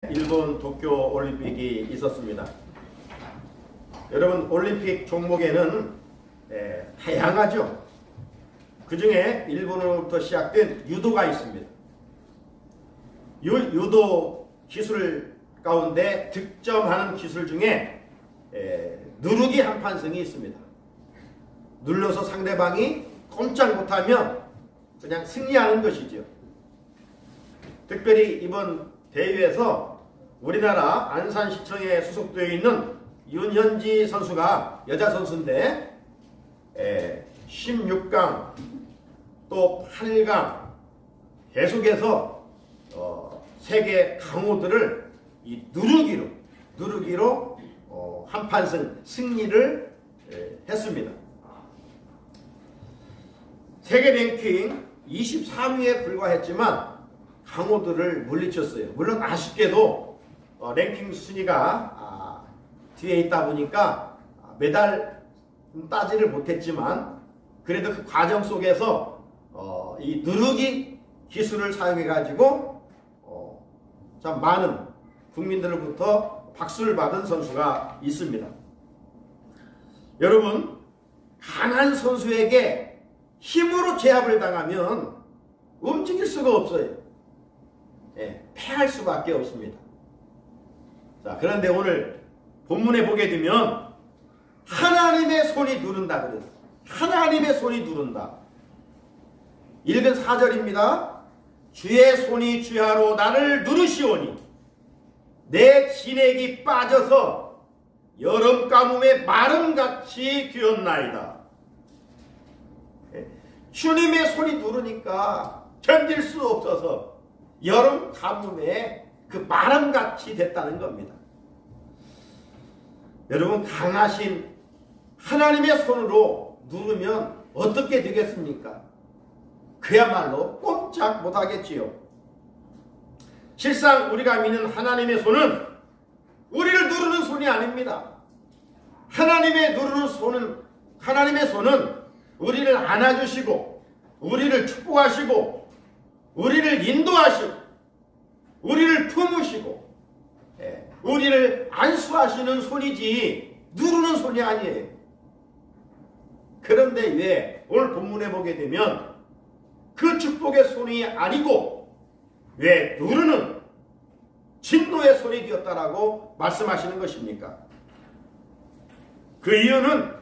일본 도쿄 올림픽이 있었습니다. 여러분, 올림픽 종목에는 다양하죠. 그 중에 일본으로부터 시작된 유도가 있습니다. 유도 기술 가운데 득점하는 기술 중에 누르기 한판승이 있습니다. 눌러서 상대방이 꼼짝 못하면 그냥 승리하는 것이죠. 특별히 이번 대회에서 우리나라 안산시청에 소속되어 있는 윤현지 선수가 여자 선수인데 16강 또 8강 계속해서 세계 강호들을 이 누르기로 한판승 승리를 했습니다. 세계 랭킹 23위에 불과했지만 강호들을 물리쳤어요. 물론 아쉽게도 랭킹 순위가 뒤에 있다 보니까 메달 따지를 못했지만 그래도 그 과정 속에서 이 누르기 기술을 사용해 가지고 참 많은 국민들로부터 박수를 받은 선수가 있습니다. 여러분, 강한 선수에게 힘으로 제압을 당하면 움직일 수가 없어요. 패할 수밖에 없습니다. 자, 그런데 오늘 본문에 보게 되면 하나님의 손이 누른다 그랬어요. 하나님의 손이 누른다. 읽은 4절입니다. 주의 손이 주야로 나를 누르시오니 내 진액이 빠져서 여름 가뭄의 마름같이 되었나이다. 주님의 손이 누르니까 견딜 수 없어서 여름 가뭄에 그 마름같이 됐다는 겁니다. 여러분, 강하신 하나님의 손으로 누르면 어떻게 되겠습니까? 그야말로 꼼짝 못하겠지요. 실상 우리가 믿는 하나님의 손은 우리를 누르는 손이 아닙니다. 하나님의 손은 우리를 안아주시고 우리를 축복하시고 우리를 인도하시고 우리를 품으시고 우리를 안수하시는 손이지 누르는 손이 아니에요. 그런데 왜 오늘 본문에 보게 되면 그 축복의 손이 아니고 왜 누르는 진노의 손이 되었다라고 말씀하시는 것입니까? 그 이유는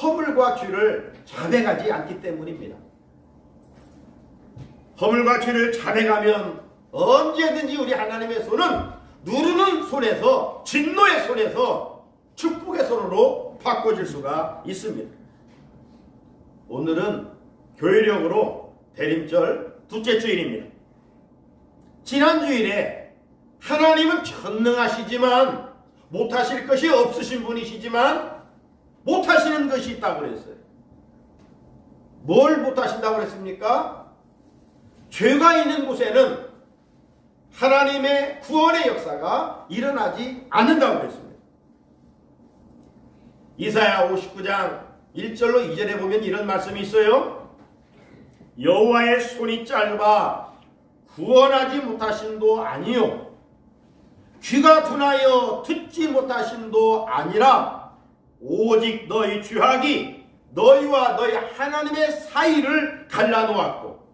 허물과 죄를 자백하지 않기 때문입니다. 허물과 죄를 자백하면 언제든지 우리 하나님의 손은 누르는 손에서 진노의 손에서 축복의 손으로 바꿔질 수가 있습니다. 오늘은 교회력으로 대림절 둘째 주일입니다. 지난 주일에 하나님은 전능하시지만 못하실 것이 없으신 분이시지만 못하시는 것이 있다고 그랬어요. 뭘 못하신다고 그랬습니까? 죄가 있는 곳에는 하나님의 구원의 역사가 일어나지 않는다고 그랬습니다. 이사야 59장 1절로 2절에 보면 이런 말씀이 있어요. 여호와의 손이 짧아 구원하지 못하신도 아니요 귀가 둔하여 듣지 못하신도 아니라 오직 너희 죄악이 너희와 너희 하나님의 사이를 갈라놓았고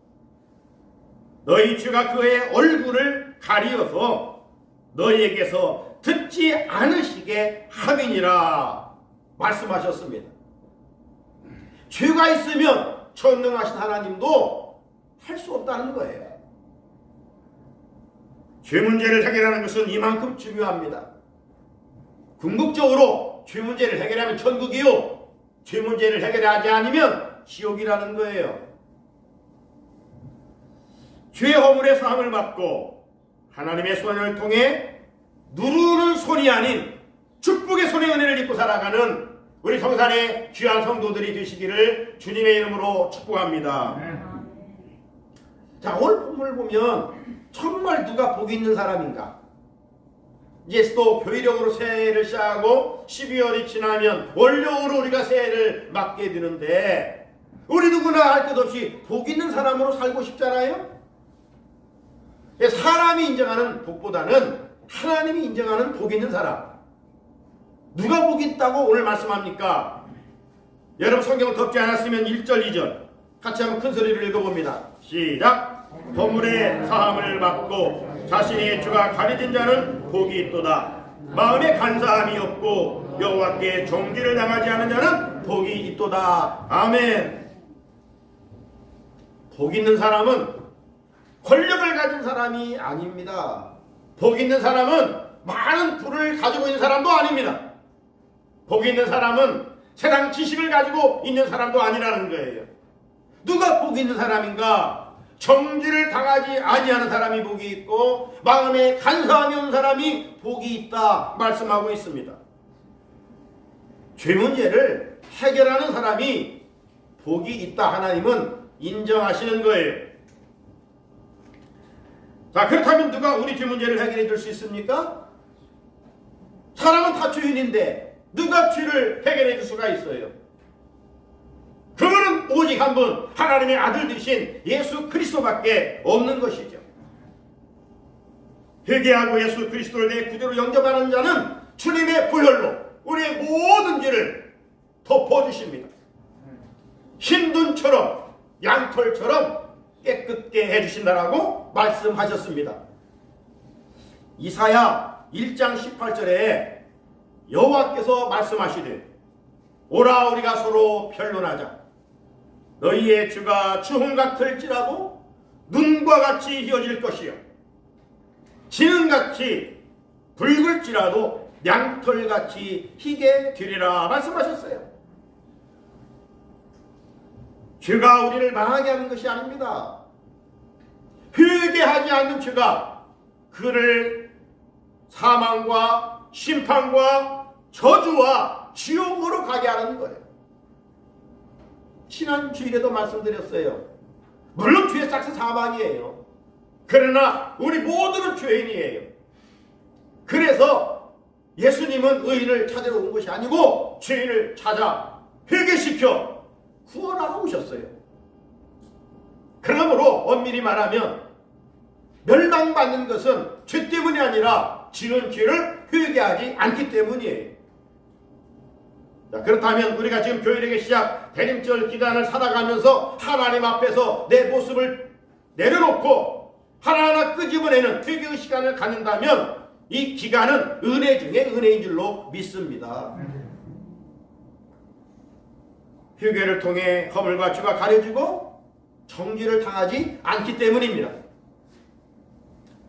너희 죄가 그의 얼굴을 가리어서 너희에게서 듣지 않으시게 함이니라 말씀하셨습니다. 죄가 있으면 전능하신 하나님도 할 수 없다는 거예요. 죄 문제를 해결하는 것은 이만큼 중요합니다. 궁극적으로 죄 문제를 해결하면 천국이요, 죄 문제를 해결하지 않으면 지옥이라는 거예요. 죄 허물의 사함을 받고 하나님의 손을 통해 누르는 손이 아닌 축복의 손의 은혜를 입고 살아가는 우리 성산의 귀한 성도들이 되시기를 주님의 이름으로 축복합니다. 자, 오늘 본문을 보면 정말 누가 복이 있는 사람인가? 이제 또 교회력으로 새해를 시작하고 12월이 지나면 월요으로 우리가 새해를 맞게 되는데 우리 누구나 할 것 없이 복 있는 사람으로 살고 싶잖아요. 사람이 인정하는 복보다는 하나님이 인정하는 복 있는 사람. 누가 복 있다고 오늘 말씀합니까? 여러분 성경을 덮지 않았으면 1절 2절 같이 한번 큰 소리를 읽어봅니다. 시작. 허물의 사함을 받고 자신의 주가 가려진 자는 복이 있도다. 마음에 간사함이 없고 여호와께 종기를 당하지 않은 자는 복이 있도다. 아멘. 복 있는 사람은 권력을 가진 사람이 아닙니다. 복 있는 사람은 많은 부를 가지고 있는 사람도 아닙니다. 복 있는 사람은 세상 지식을 가지고 있는 사람도 아니라는 거예요. 누가 복 있는 사람인가? 정죄를 당하지 아니하는 사람이 복이 있고 마음에 간사함이 없는 사람이 복이 있다 말씀하고 있습니다. 죄 문제를 해결하는 사람이 복이 있다 하나님은 인정하시는 거예요. 자, 그렇다면 누가 우리 죄 문제를 해결해 줄 수 있습니까? 사람은 다 죄인인데 누가 죄를 해결해 줄 수가 있어요? 그거는 오직 한 분 하나님의 아들 되신 예수 그리스도밖에 없는 것이죠. 회개하고 예수 그리스도를 내 구주로 영접하는 자는 주님의 보혈로 우리의 모든 죄를 덮어주십니다. 흰 눈처럼 양털처럼 깨끗게 해주신다라고 말씀하셨습니다. 이사야 1장 18절에 여호와께서 말씀하시되 오라 우리가 서로 변론하자. 너희의 주가 주홍 같을지라도 눈과 같이 휘어질 것이요 지능같이 붉을지라도 양털같이 희게 되리라 말씀하셨어요. 죄가 우리를 망하게 하는 것이 아닙니다. 회개하지 않는 죄가 그를 사망과 심판과 저주와 지옥으로 가게 하는 거예요. 지난 주일에도 말씀드렸어요. 물론 죄의 싹스 사망이에요. 그러나 우리 모두는 죄인이에요. 그래서 예수님은 의인을 찾으러 온 것이 아니고 죄인을 찾아 회개시켜 구원하러 오셨어요. 그러므로 엄밀히 말하면 멸망받는 것은 죄 때문이 아니라 지은 죄를 회개하지 않기 때문이에요. 자, 그렇다면 우리가 지금 교회력의 시작 대림절 기간을 살아가면서 하나님 앞에서 내 모습을 내려놓고 하나하나 끄집어내는 회개의 시간을 갖는다면 이 기간은 은혜 중에 은혜인 줄로 믿습니다. 회개를 통해 허물과 죄가 가려지고 정죄를 당하지 않기 때문입니다.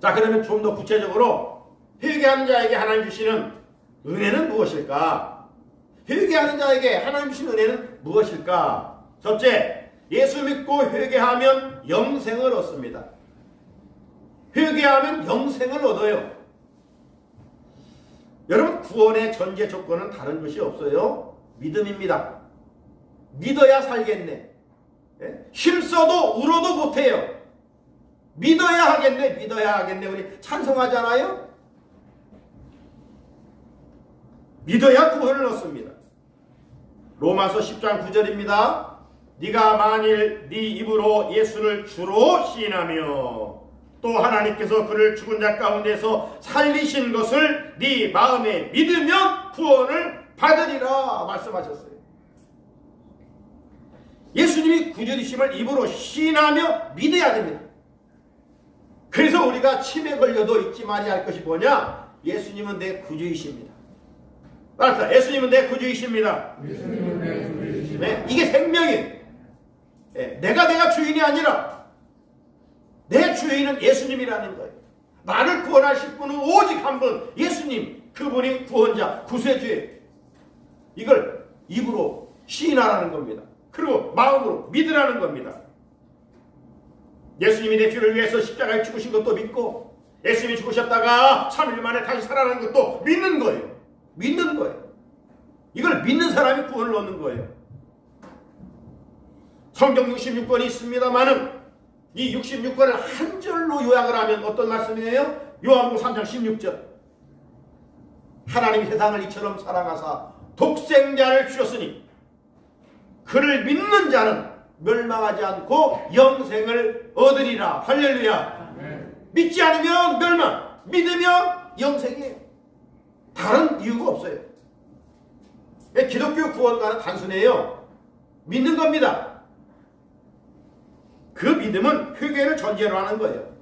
자, 그러면 좀 더 구체적으로 회개하는 자에게 하나님 주시는 은혜는 무엇일까? 회개하는 자에게 하나님 주시는 은혜는 무엇일까? 첫째, 예수 믿고 회개하면 영생을 얻습니다. 회개하면 영생을 얻어요. 여러분, 구원의 전제 조건은 다른 것이 없어요. 믿음입니다. 믿어야 살겠네. 힘써도 울어도 못해요. 믿어야 하겠네. 믿어야 하겠네. 우리 찬송하잖아요. 믿어야 구원을 얻습니다. 로마서 10장 9절입니다. 네가 만일 네 입으로 예수를 주로 시인하며 또 하나님께서 그를 죽은 자 가운데서 살리신 것을 네 마음에 믿으면 구원을 받으리라 말씀하셨어요. 예수님이 구주이심을 입으로 시인하며 믿어야 됩니다. 그래서 우리가 치매 걸려도 잊지 말아야 할 것이 뭐냐? 예수님은 내 구주이십니다. 알았다. 예수님은 내 구주이십니다. 네, 이게 생명이에요. 네, 내가 주인이 아니라 내 주인은 예수님이라는 거예요. 나를 구원하실 분은 오직 한 분, 예수님. 그분이 구원자, 구세주예요. 이걸 입으로 시인하라는 겁니다. 그리고 마음으로 믿으라는 겁니다. 예수님이 내 죄를 위해서 십자가에 죽으신 것도 믿고 예수님이 죽으셨다가 3일 만에 다시 살아나는 것도 믿는 거예요. 믿는 거예요. 이걸 믿는 사람이 구원을 얻는 거예요. 성경 66권이 있습니다만은 이 66권을 한 절로 요약을 하면 어떤 말씀이에요? 요한복음 3장 16절. 하나님이 세상을 이처럼 사랑하사 독생자를 주셨으니 그를 믿는 자는 멸망하지 않고 영생을 얻으리라. 할렐루야. 믿지 않으면 멸망, 믿으면 영생이에요. 다른 이유가 없어요. 기독교 구원과는 단순해요. 믿는 겁니다. 그 믿음은 회개를 전제로 하는 거예요.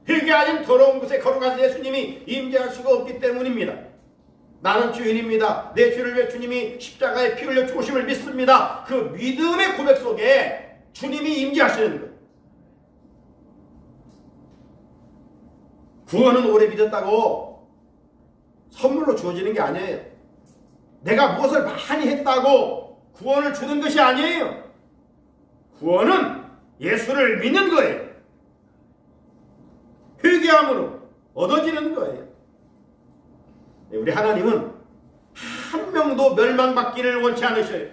회개 아닌 더러운 곳에 걸어가서 예수님이 임재할 수가 없기 때문입니다. 나는 죄인입니다. 내 죄를 위해 주님이 십자가에 피 흘려 죽으심을 믿습니다. 그 믿음의 고백 속에 주님이 임재하시는 거예요. 구원은 오래 믿었다고 선물로 주어지는 게 아니에요. 내가 무엇을 많이 했다고 구원을 주는 것이 아니에요. 구원은 예수를 믿는 거예요. 회개함으로 얻어지는 거예요. 우리 하나님은 한 명도 멸망받기를 원치 않으셔요.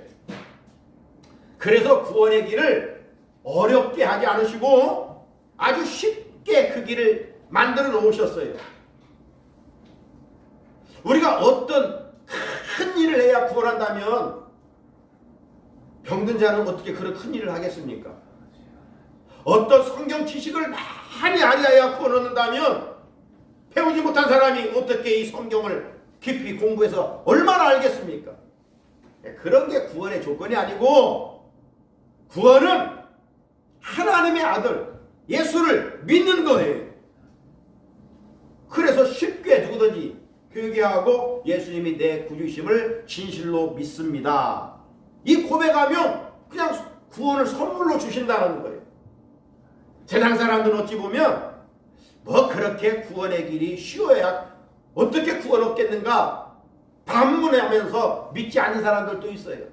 그래서 구원의 길을 어렵게 하지 않으시고 아주 쉽게 그 길을 만들어 놓으셨어요. 우리가 어떤 큰 일을 해야 구원한다면 병든 자는 어떻게 그런 큰 일을 하겠습니까? 어떤 성경 지식을 많이 알아야 구원 얻는다면 배우지 못한 사람이 어떻게 이 성경을 깊이 공부해서 얼마나 알겠습니까? 그런 게 구원의 조건이 아니고 구원은 하나님의 아들 예수를 믿는 거예요. 그래서 쉽게 누구든지 회개하고 예수님이 내 구주심을 진실로 믿습니다. 이 고백하면 그냥 구원을 선물로 주신다는 거예요. 세상 사람들은 어찌 보면 뭐 그렇게 구원의 길이 쉬워야 어떻게 구원 얻겠는가 반문하면서 믿지 않는 사람들도 있어요.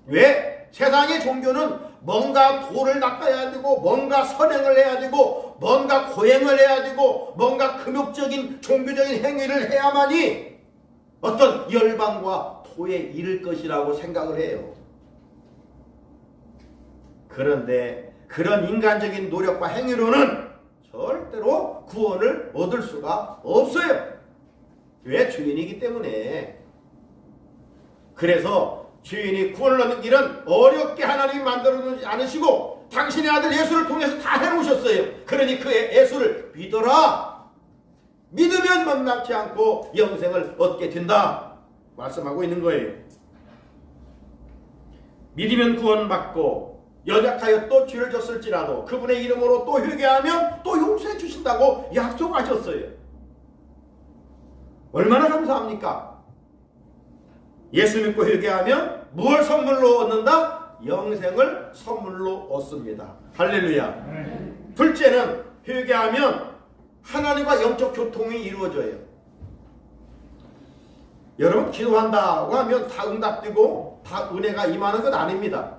왜? 세상의 종교는 뭔가 도를 닦아야 되고 뭔가 선행을 해야 되고 뭔가 고행을 해야 되고 뭔가 금욕적인 종교적인 행위를 해야만이 어떤 열방과 도에 이를 것이라고 생각을 해요. 그런데 그런 인간적인 노력과 행위로는 절대로 구원을 얻을 수가 없어요. 왜? 죄인이기 때문에. 그래서 죄인이 구원을 얻는 길은 어렵게 하나님이 만들어 놓지 않으시고 당신의 아들 예수를 통해서 다 해놓으셨어요. 그러니 그 예수를 믿어라. 믿으면 멈낙지 않고 영생을 얻게 된다 말씀하고 있는 거예요. 믿으면 구원받고 연약하여 또 죄를 졌을지라도 그분의 이름으로 또 회개하면 또 용서해 주신다고 약속하셨어요. 얼마나 감사합니까? 예수 믿고 회개하면 무엇을 선물로 얻는다? 영생을 선물로 얻습니다. 할렐루야. 둘째는 회개하면 하나님과 영적 교통이 이루어져요. 여러분 기도한다고 하면 다 응답되고 다 은혜가 임하는 건 아닙니다.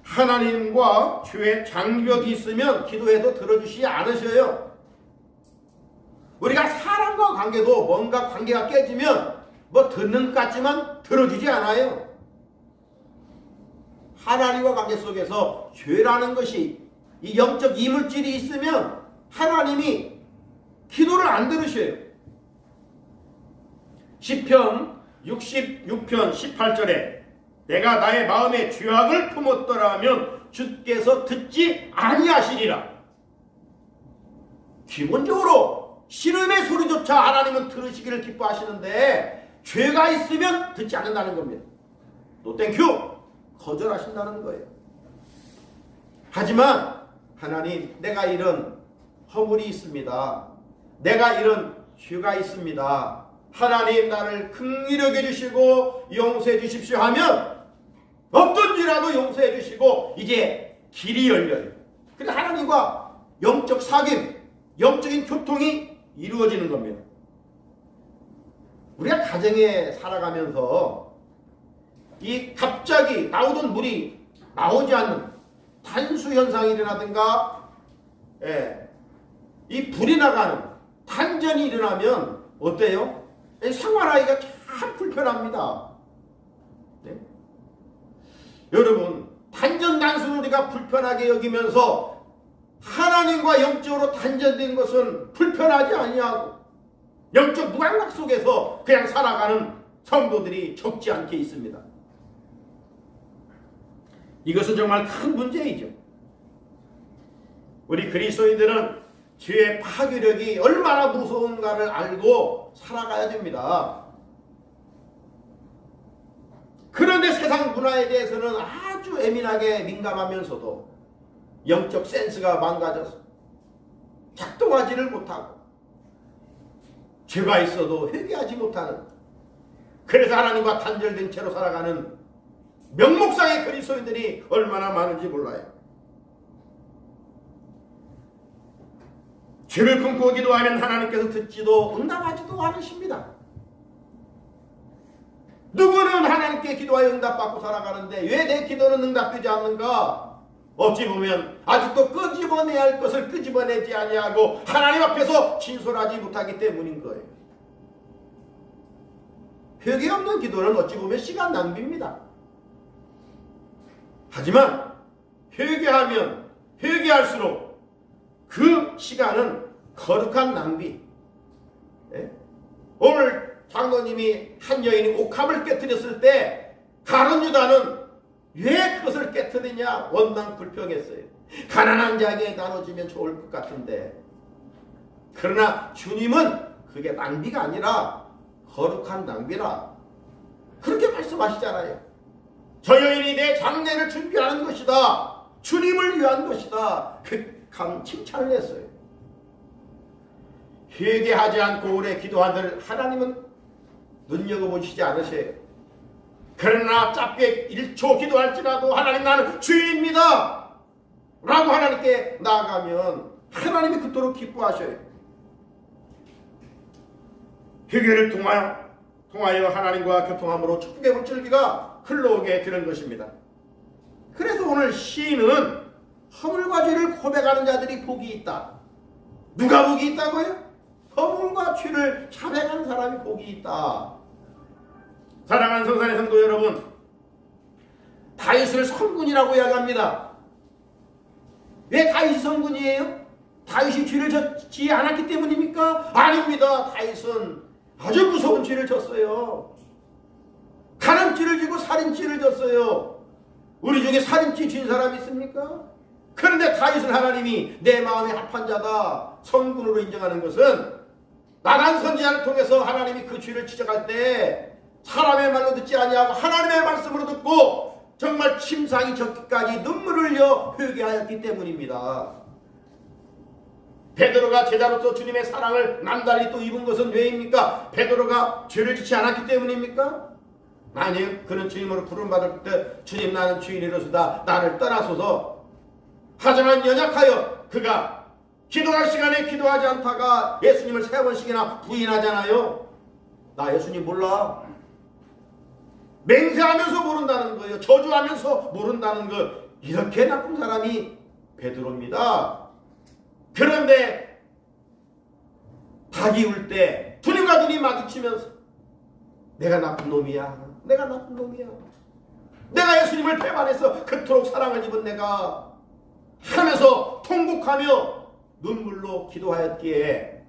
하나님과 죄의 장벽이 있으면 기도해도 들어주시지 않으셔요. 우리가 사람과 관계도 뭔가 관계가 깨지면 뭐 듣는 것 같지만 들어주지 않아요. 하나님과 관계 속에서 죄라는 것이 이 영적 이물질이 있으면 하나님이 기도를 안 들으셔요. 시편 66편 18절에 내가 나의 마음에 죄악을 품었더라면 주께서 듣지 아니하시리라. 기본적으로 신음의 소리조차 하나님은 들으시기를 기뻐하시는데 죄가 있으면 듣지 않는다는 겁니다. 노 땡큐 거절하신다는 거예요. 하지만 하나님 내가 이런 허물이 있습니다. 내가 이런 죄가 있습니다. 하나님 나를 긍휼히 여겨주시고 용서해 주십시오 하면 어떤 죄라도 용서해 주시고 이제 길이 열려요. 그래서 하나님과 영적 사귐, 영적인 교통이 이루어지는 겁니다. 우리가 가정에 살아가면서 이 갑자기 나오던 물이 나오지 않는 단수 현상이 일어나든가 이 불이 나가는 단전이 일어나면 어때요? 생활하기가 참 불편합니다. 네? 여러분 단전 단수를 우리가 불편하게 여기면서 하나님과 영적으로 단전된 것은 불편하지 아니하고 영적 무감각 속에서 그냥 살아가는 성도들이 적지 않게 있습니다. 이것은 정말 큰 문제이죠. 우리 그리스도인들은 죄의 파괴력이 얼마나 무서운가를 알고 살아가야 됩니다. 그런데 세상 문화에 대해서는 아주 예민하게 민감하면서도 영적 센스가 망가져서 작동하지를 못하고 죄가 있어도 회개하지 못하는, 그래서 하나님과 단절된 채로 살아가는 명목상의 그리스도인들이 얼마나 많은지 몰라요. 죄를 품고 기도하면 하나님께서 듣지도 응답하지도 않으십니다. 누구는 하나님께 기도하여 응답받고 살아가는데 왜 내 기도는 응답되지 않는가? 어찌 보면 아직도 끄집어내야 할 것을 끄집어내지 아니하고 하나님 앞에서 진솔하지 못하기 때문인 거예요. 회개 없는 기도는 어찌 보면 시간 낭비입니다. 하지만 회개하면 회개할수록 그 시간은 거룩한 낭비. 네? 오늘 장로님이 한 여인이 옥합을 깨뜨렸을 때 가룟 유다는 왜 그것을 깨뜨리냐 원망 불평했어요. 가난한 자에게 나눠주면 좋을 것 같은데, 그러나 주님은 그게 낭비가 아니라 거룩한 낭비라 그렇게 말씀하시잖아요. 저 여인이 내 장례를 준비하는 것이다, 주님을 위한 것이다, 강 칭찬을 했어요. 회개하지 않고 오래 기도한들 하나님은 눈여겨보시지 않으세요. 그러나 짧게 1초 기도할지라도 하나님 나는 주인입니다 라고 하나님께 나아가면 하나님이 그토록 기뻐하셔요. 회개를 통하여 하나님과 교통함으로 축복의 물줄기가 흘러오게 되는 것입니다. 그래서 오늘 시인은 허물과 죄를 고백하는 자들이 복이 있다. 누가 복이 있다고요? 허물과 죄를 자백하는 사람이 복이 있다. 사랑하는 성산의 성도 여러분, 다윗을 성군이라고 이야기합니다. 왜 다윗이 성군이에요? 다윗이 죄를 졌지 않았기 때문입니까? 아닙니다. 다윗은 아주 무서운 죄를 졌어요. 간음죄를 지고 살인죄를 졌어요. 우리 중에 살인죄 진 사람이 있습니까? 그런데 다윗은 하나님이 내 마음에 합한 자다 성군으로 인정하는 것은 나단 선지자를 통해서 하나님이 그 죄를 지적할 때 사람의 말로 듣지 아니하고 하나님의 말씀으로 듣고 정말 침상이 젖기까지 눈물을 흘려 회개하였기 때문입니다. 베드로가 제자로서 주님의 사랑을 남달리 또 입은 것은 왜입니까? 베드로가 죄를 짓지 않았기 때문입니까? 아니요. 그는 주님으로 부름받을 때 주님 나는 주인이로소다 나를 떠나소서. 하지만 연약하여 그가 기도할 시간에 기도하지 않다가 예수님을 3번씩이나 부인하잖아요. 나 예수님 몰라. 맹세하면서 모른다는 거예요. 저주하면서 모른다는 거. 이렇게 나쁜 사람이 베드로입니다. 그런데 닭이 울 때 주님과 눈이 마주치면서 내가 나쁜 놈이야. 내가 나쁜 놈이야. 내가 예수님을 배반해서 그토록 사랑을 입은 내가 하면서 통곡하며 눈물로 기도하였기에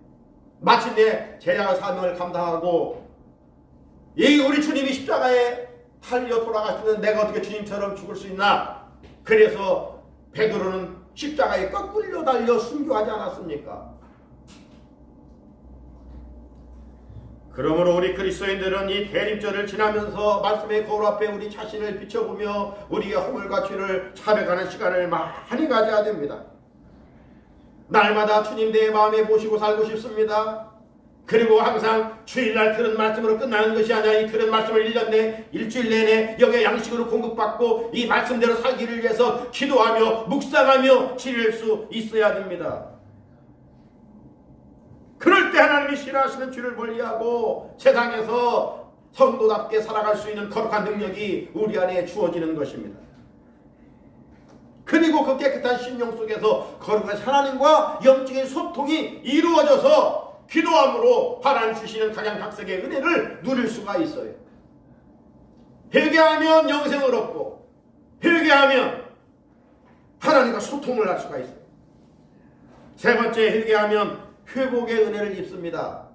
마침내 제자의 사명을 감당하고 이 우리 주님이 십자가에 달려 돌아가시는 내가 어떻게 주님처럼 죽을 수 있나? 그래서 베드로는 십자가에 거꾸로 달려 순교하지 않았습니까? 그러므로 우리 그리스도인들은 이 대림절을 지나면서 말씀의 거울 앞에 우리 자신을 비춰보며 우리의 허물과 죄를 자백하는 시간을 많이 가져야 됩니다. 날마다 주님 내 마음에 모시고 살고 싶습니다. 그리고 항상 주일날 들은 말씀으로 끝나는 것이 아니라 이 들은 말씀을 1년 내 일주일 내내 영의 양식으로 공급받고 이 말씀대로 살기를 위해서 기도하며 묵상하며 지낼 수 있어야 됩니다. 그럴 때 하나님이 싫어하시는 죄를 멀리하고 세상에서 성도답게 살아갈 수 있는 거룩한 능력이 우리 안에 주어지는 것입니다. 그리고 그 깨끗한 심령 속에서 거룩한 하나님과 영적인 소통이 이루어져서 기도함으로 하나님 주시는 각양각색의 은혜를 누릴 수가 있어요. 회개하면 영생을 얻고 회개하면 하나님과 소통을 할 수가 있어요. 세 번째, 회개하면 회복의 은혜를 입습니다.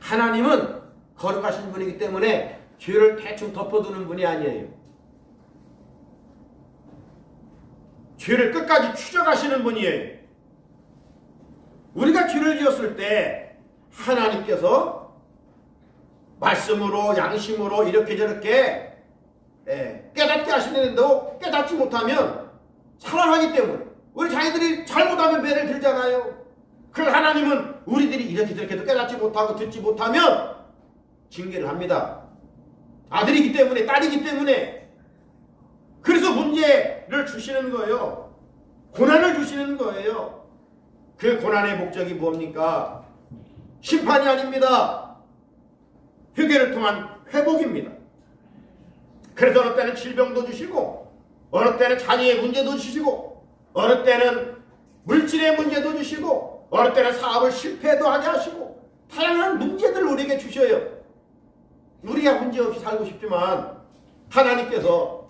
하나님은 거룩하신 분이기 때문에 죄를 대충 덮어두는 분이 아니에요. 죄를 끝까지 추적하시는 분이에요. 우리가 죄를 지었을 때 하나님께서 말씀으로 양심으로 이렇게 저렇게 깨닫게 하시는데도 깨닫지 못하면 사랑하기 때문에 우리 자기들이 잘못하면 배를 들잖아요. 그 하나님은 우리들이 이렇게 저렇게도 깨닫지 못하고 듣지 못하면 징계를 합니다. 아들이기 때문에, 딸이기 때문에. 그래서 문제를 주시는 거예요. 고난을 주시는 거예요. 그 고난의 목적이 뭡니까? 심판이 아닙니다. 회개를 통한 회복입니다. 그래서 어느 때는 질병도 주시고, 어느 때는 자녀의 문제도 주시고, 어느 때는 물질의 문제도 주시고, 어느 때는 사업을 실패도 하게 하시고, 다양한 문제들을 우리에게 주셔요. 우리가 문제없이 살고 싶지만 하나님께서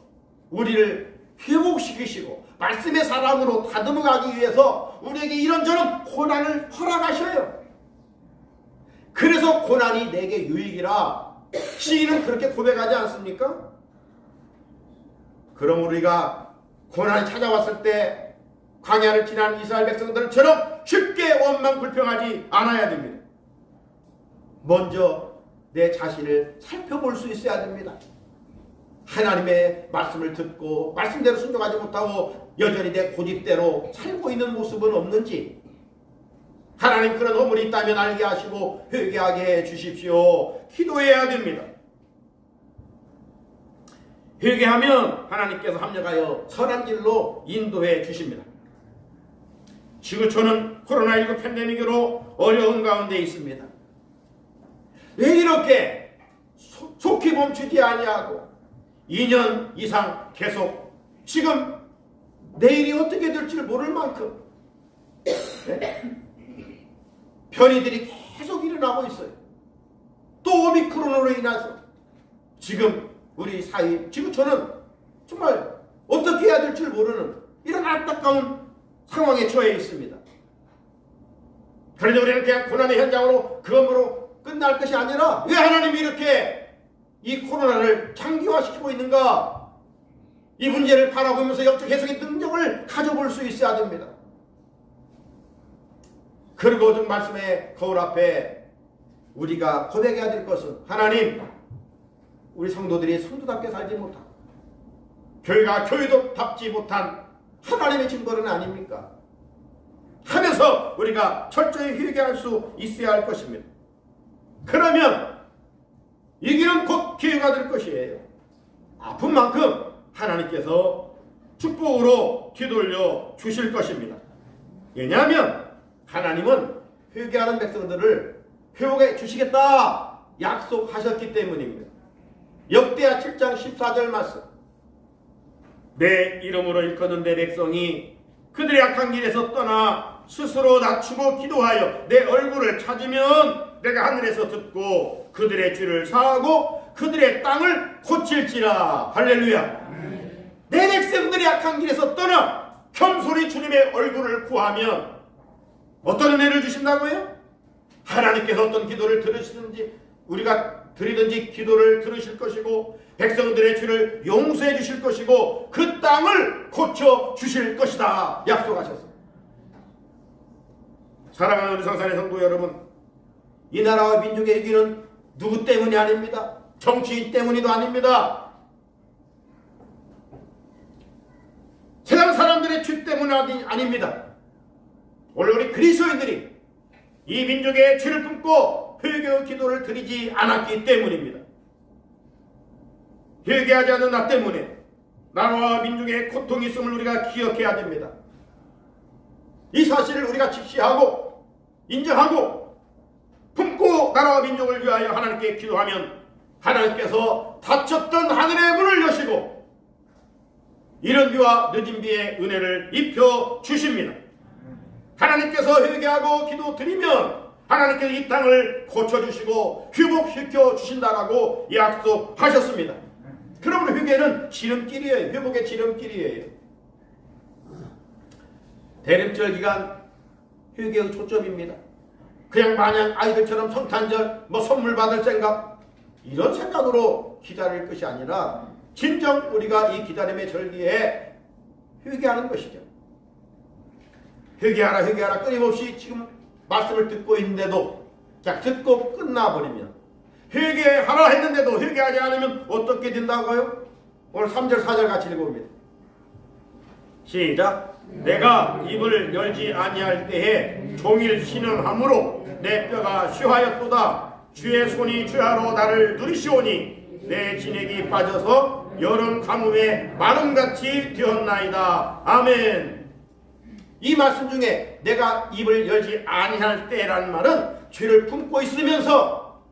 우리를 회복시키시고 말씀의 사람으로 다듬어 가기 위해서 우리에게 이런저런 고난을 허락하셔요. 그래서 고난이 내게 유익이라 시인은 그렇게 고백하지 않습니까? 그럼 우리가 고난이 찾아왔을 때 광야를 지난 이스라엘 백성들처럼 쉽게 원망 불평하지 않아야 됩니다. 먼저 내 자신을 살펴볼 수 있어야 됩니다. 하나님의 말씀을 듣고 말씀대로 순종하지 못하고 여전히 내 고집대로 살고 있는 모습은 없는지, 하나님 그런 허물이 있다면 알게 하시고 회개하게 해 주십시오. 기도해야 됩니다. 회개하면 하나님께서 합력하여 선한 길로 인도해 주십니다. 지구촌은 코로나19 팬데믹으로 어려운 가운데 있습니다. 왜 이렇게 속히 멈추지 아니하고 2년 이상 계속 지금 내일이 어떻게 될지 모를 만큼 변이들이 계속 일어나고 있어요. 또 오미크론으로 인해서 지금 우리 사회 지구촌은 정말 어떻게 해야 될지 모르는 이런 안타까운 상황에 처해 있습니다. 그런데 우리는 그냥 고난의 현장으로 그것으로 끝날 것이 아니라 왜 하나님이 이렇게 이 코로나를 장기화시키고 있는가? 이 문제를 바라보면서 영적 해석의 능력을 가져볼 수 있어야 됩니다. 그리고 좀 말씀의 거울 앞에 우리가 고백해야 될 것은, 하나님, 우리 성도들이 성도답게 살지 못하고 교회가 교회답지 못한 하나님의 증거는 아닙니까? 하면서 우리가 철저히 회개할 수 있어야 할 것입니다. 그러면 이 길은 곧 기회가 될 것이에요. 아픈 만큼 하나님께서 축복으로 뒤돌려 주실 것입니다. 왜냐하면 하나님은 회개하는 백성들을 회복해 주시겠다 약속하셨기 때문입니다. 역대하 7장 14절 말씀, 내 이름으로 일컫는 내 백성이 그들의 악한 길에서 떠나 스스로 낮추고 기도하여 내 얼굴을 찾으면 내가 하늘에서 듣고 그들의 죄를 사하고 그들의 땅을 고칠지라. 할렐루야. 내 백성들이 악한 길에서 떠나 겸손히 주님의 얼굴을 구하면 어떤 은혜를 주신다고요? 하나님께서 어떤 기도를 들으시든지 우리가 드리든지 기도를 들으실 것이고 백성들의 죄를 용서해 주실 것이고 그 땅을 고쳐 주실 것이다 약속하셨습니다. 사랑하는 우리 성산의 성도 여러분, 이 나라와 민족의 위기는 누구 때문이 아닙니다. 정치인 때문이도 아닙니다. 세상 사람들의 죄 때문이 아닙니다. 오늘 우리 그리스도인들이 이 민족의 죄를 품고 회개의 기도를 드리지 않았기 때문입니다. 회개하지 않은 나 때문에 나라와 민족의 고통이 있음을 우리가 기억해야 됩니다. 이 사실을 우리가 직시하고 인정하고 품고 나라와 민족을 위하여 하나님께 기도하면 하나님께서 닫혔던 하늘의 문을 여시고 이른 비와 늦은 비의 은혜를 입혀 주십니다. 하나님께서 회개하고 기도 드리면 하나님께서 이 땅을 고쳐주시고 회복시켜 주신다라고 약속하셨습니다. 그러므로 회개는 지름길이에요. 회복의 지름길이에요. 대림절 기간 회개의 초점입니다. 그냥 마냥 아이들처럼 성탄절 선물 받을 생각, 이런 생각으로 기다릴 것이 아니라 진정 우리가 이 기다림의 절기에 회개하는 것이죠. 회개하라 회개하라 끊임없이 지금 말씀을 듣고 있는데도 자 듣고 끝나버리면 회개하라 했는데도 회개하지 않으면 어떻게 된다고요? 오늘 3절 4절 같이 읽어봅니다. 시작. 내가 입을 열지 아니할 때에 종일 신음함으로 내 뼈가 쉬하였도다. 주의 손이 주야로 나를 누리시오니 내 진액이 빠져서 여름 가뭄에 마름같이 되었나이다. 아멘. 이 말씀 중에 내가 입을 열지 아니할 때라는 말은 죄를 품고 있으면서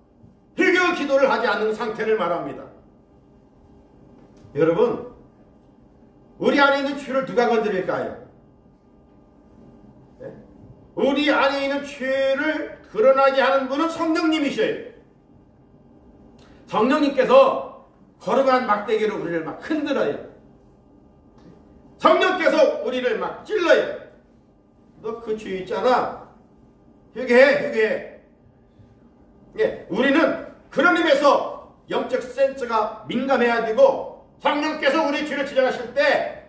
회개 기도를 하지 않는 상태를 말합니다. 여러분, 우리 안에 있는 죄를 누가 건드릴까요? 네? 우리 안에 있는 죄를 드러나게 하는 분은 성령님이셔요. 성령님께서 거룩한 막대기로 우리를 막 흔들어요. 성령께서 우리를 막 찔러요. 너 그 죄 있잖아. 회개해. 예, 우리는 그런 의미에서 영적 센서가 민감해야 되고 성령께서 우리 죄를 지적하실 때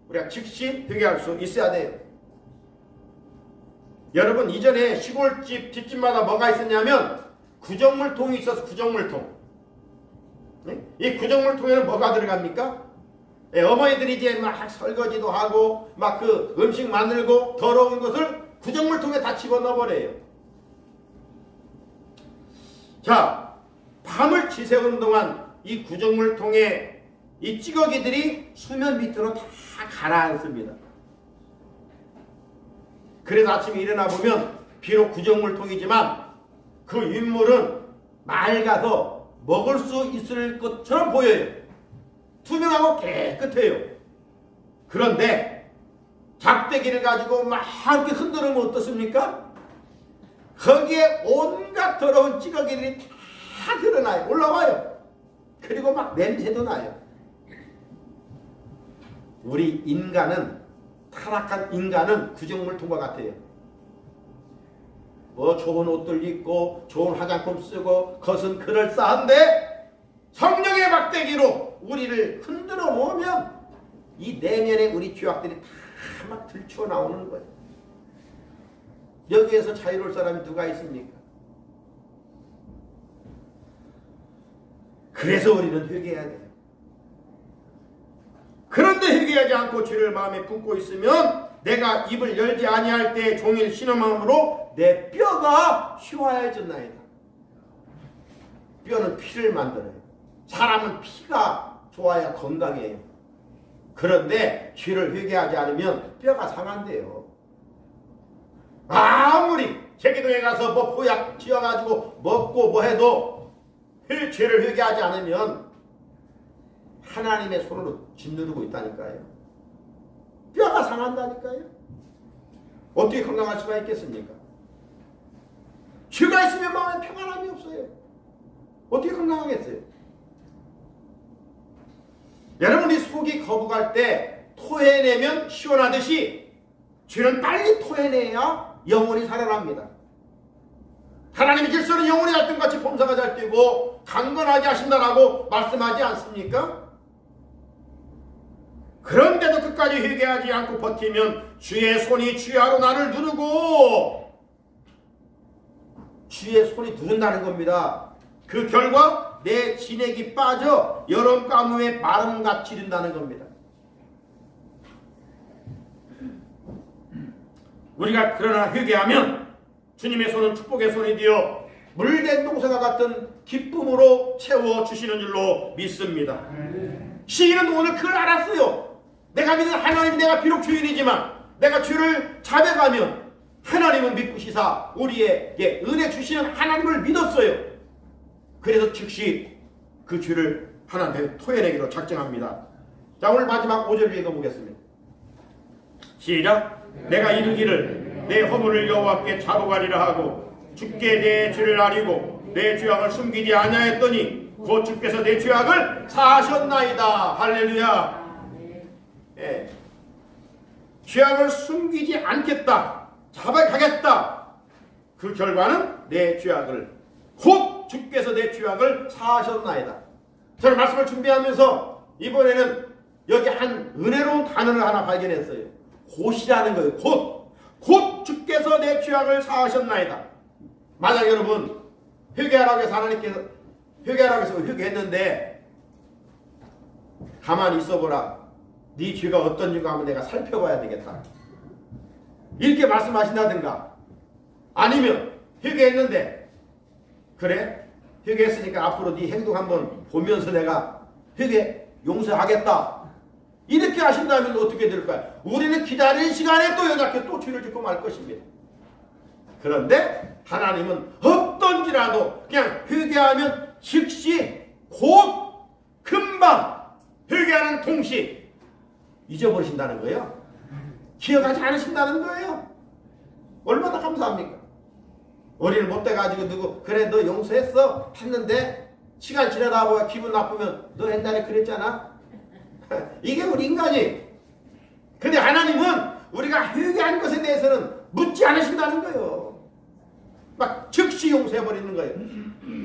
우리가 즉시 회개할 수 있어야 돼요. 여러분, 이전에 시골집 뒷집마다 뭐가 있었냐면 구정물통이 있어서 구정물통. 이 구정물통에는 뭐가 들어갑니까? 예, 어머니들이 이제 막 설거지도 하고 막 그 음식 만들고 더러운 것을 구정물통에 다 집어넣어버려요. 자, 밤을 지새우는 동안 이 구정물통에 이 찌꺼기들이 수면 밑으로 다 가라앉습니다. 그래서 아침에 일어나 보면 비록 구정물통이지만 그 윗물은 맑아서 먹을 수 있을 것처럼 보여요. 투명하고 깨끗해요. 그런데 작대기를 가지고 막 이렇게 흔들으면 어떻습니까? 거기에 온갖 더러운 찌꺼기들이 다 드러나요. 올라와요. 그리고 막 냄새도 나요. 우리 인간은, 타락한 인간은 구정물통과 같아요. 뭐 좋은 옷들 입고 좋은 화장품 쓰고 겉은 그럴싸한데 성령의 막대기로 우리를 흔들어 놓으면 이 내면의 우리 죄악들이 다 막 들추어 나오는 거예요. 여기에서 자유로울 사람이 누가 있습니까? 그래서 우리는 회개해야 돼요. 그런데 회개하지 않고 죄를 마음에 품고 있으면 내가 입을 열지 아니할 때 종일 신음함으로 내 뼈가 휘화해졌나이다. 뼈는 피를 만들어요. 사람은 피가 좋아야 건강해요. 그런데 죄를 회개하지 않으면 뼈가 상한대요. 아무리 제기도에 가서 뭐 보약 지어가지고 먹고 뭐 해도 죄를 회개하지 않으면 하나님의 손으로 짓누르고 있다니까요. 뼈가 상한다니까요. 어떻게 건강할 수가 있겠습니까? 죄가 있으면 마음에 평안함이 없어요. 어떻게 건강하겠어요? 여러분이 속이 거북할 때 토해내면 시원하듯이 죄는 빨리 토해내야 영혼이 살아납니다. 하나님의 질서는 영혼의 갈등같이 범사가 잘 뛰고 강건하게 하신다라고 말씀하지 않습니까? 그런데도 끝까지 회개하지 않고 버티면 주의 손이 주야로 나를 누르고, 주의 손이 누른다는 겁니다. 그 결과 내 진액이 빠져 여름 가뭄에 마름같이 된다는 겁니다. 우리가 그러나 회개하면 주님의 손은 축복의 손이 되어 물된 동서가 같은 기쁨으로 채워주시는 줄로 믿습니다. 시인은 오늘 그걸 알았어요. 내가 믿는 하나님, 내가 비록 죄인이지만 내가 죄를 자백하면 하나님은 믿으시사 우리에게 은혜 주시는 하나님을 믿었어요. 그래서 즉시 그 죄를 하나님께 토해내기로 작정합니다. 자, 오늘 마지막 5절을 읽어보겠습니다. 시작. 내가 이르기를 내 허물을 여호와께 자복하리라 하고 주께 내 죄를 아리고 내 죄악을 숨기지 아니하였더니 곧 주께서 내 죄악을 사하셨나이다. 할렐루야. 예. 죄악을 숨기지 않겠다, 자백하겠다. 그 결과는 내 죄악을, 곧 주께서 내 죄악을 사하셨나이다. 저는 말씀을 준비하면서 이번에는 여기 한 은혜로운 단어를 하나 발견했어요. 곧이라는 거예요. 곧. 곧 주께서 내 죄악을 사하셨나이다. 만약 여러분 회개하라고 해서 하나님께서 회개하라고 해서 회개했는데 가만히 있어보라. 네 죄가 어떤 죄가 하면 내가 살펴봐야 되겠다. 이렇게 말씀하신다든가, 아니면 회개했는데 그래? 회개했으니까 앞으로 네 행동 한번 보면서 내가 회개 용서하겠다. 이렇게 하신다면 어떻게 될까요? 우리는 기다리는 시간에 또 여자께 또 죄를 짓고 말 것입니다. 그런데 하나님은 어떤지라도 그냥 회개하면 즉시 곧 금방 회개하는 동시에 잊어버리신다는 거예요. 기억하지 않으신다는 거예요. 얼마나 감사합니까? 우리는 못돼가지고 누구 그래 너 용서했어 했는데 시간 지나다 보면 기분 나쁘면 너 옛날에 그랬잖아. 이게 우리 인간이. 근데 하나님은 우리가 회개한 것에 대해서는 묻지 않으신다는 거예요. 막 즉시 용서해버리는 거예요.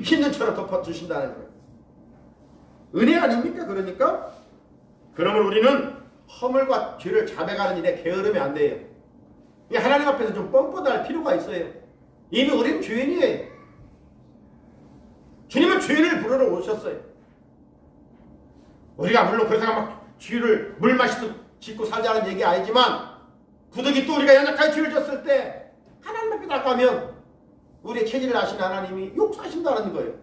흰눈처럼 덮어주신다는 거예요. 은혜 아닙니까? 그러니까 그러면 우리는 허물과 죄를 자백하는 일에 게으르면 안 돼요. 하나님 앞에서 좀 뻔뻔할 필요가 있어요. 이미 우리는 죄인이에요. 주님은 죄인을 부르러 오셨어요. 우리가 물론 그래서 막 죄를 물 마시듯 짓고 살자는 얘기 아니지만 부득이 또 우리가 연약하게 죄를 졌을 때 하나님 앞에 나가면 우리의 체질을 아시는 하나님이 용서하신다는 거예요.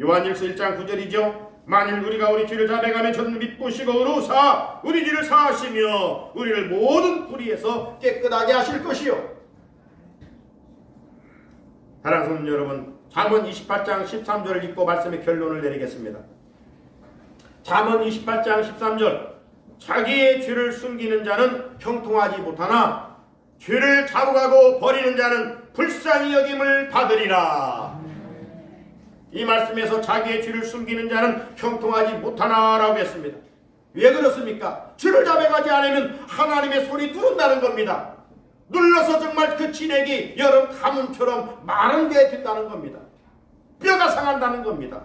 요한일서 1장 9절이죠. 만일 우리가 우리 죄를 자백하면 저는 믿으시고 의로사 우리 죄를 사하시며 우리를 모든 불의에서 깨끗하게 하실 것이요. 사랑하는 성도 여러분, 잠언 28장 13절을 읽고 말씀의 결론을 내리겠습니다. 잠언 28장 13절, 자기의 죄를 숨기는 자는 형통하지 못하나 죄를 자복하고 버리는 자는 불쌍히 여김을 받으리라. 이 말씀에서 자기의 죄를 숨기는 자는 형통하지 못하나 라고 했습니다. 왜 그렇습니까? 죄를 자백하지 않으면 하나님의 손이 누른다는 겁니다. 눌러서 정말 그 진액이 여름 가뭄처럼 마르게 된다는 겁니다. 뼈가 상한다는 겁니다.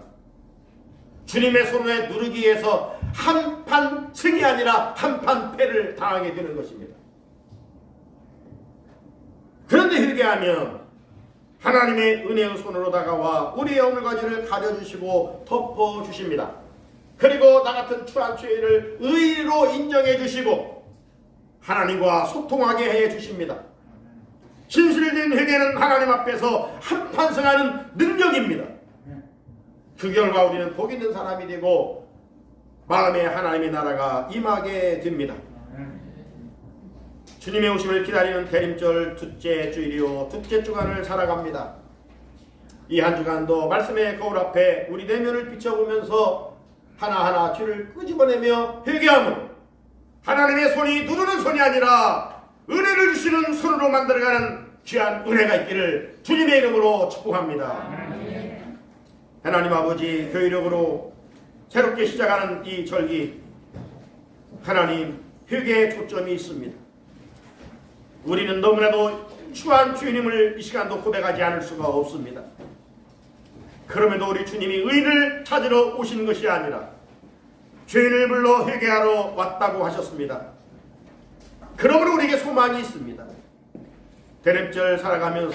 주님의 손에 누르기 위해서 한판 승이 아니라 한판 패를 당하게 되는 것입니다. 그런데 회개하면 하나님의 은혜의 손으로 다가와 우리의 허물과 죄를 가려주시고 덮어주십니다. 그리고 나 같은 추한 죄를 의로 인정해 주시고 하나님과 소통하게 해 주십니다. 진실된 회개는 하나님 앞에서 한판 승하는 능력입니다. 그 결과 우리는 복 있는 사람이 되고 마음에 하나님의 나라가 임하게 됩니다. 주님의 오심을 기다리는 대림절 둘째 주일이요 둘째 주간을 살아갑니다. 이 한 주간도 말씀의 거울 앞에 우리 내면을 비춰보면서 하나하나 죄를 끄집어내며 회개함으로 하나님의 손이 누르는 손이 아니라 은혜를 주시는 손으로 만들어가는 귀한 은혜가 있기를 주님의 이름으로 축복합니다. 하나님 아버지, 교회력으로 새롭게 시작하는 이 절기, 하나님 회개의 초점이 있습니다. 우리는 너무나도 추한 주님을 이 시간도 고백하지 않을 수가 없습니다. 그럼에도 우리 주님이 의인을 찾으러 오신 것이 아니라 죄인을 불러 회개하러 왔다고 하셨습니다. 그러므로 우리에게 소망이 있습니다. 대림절 살아가면서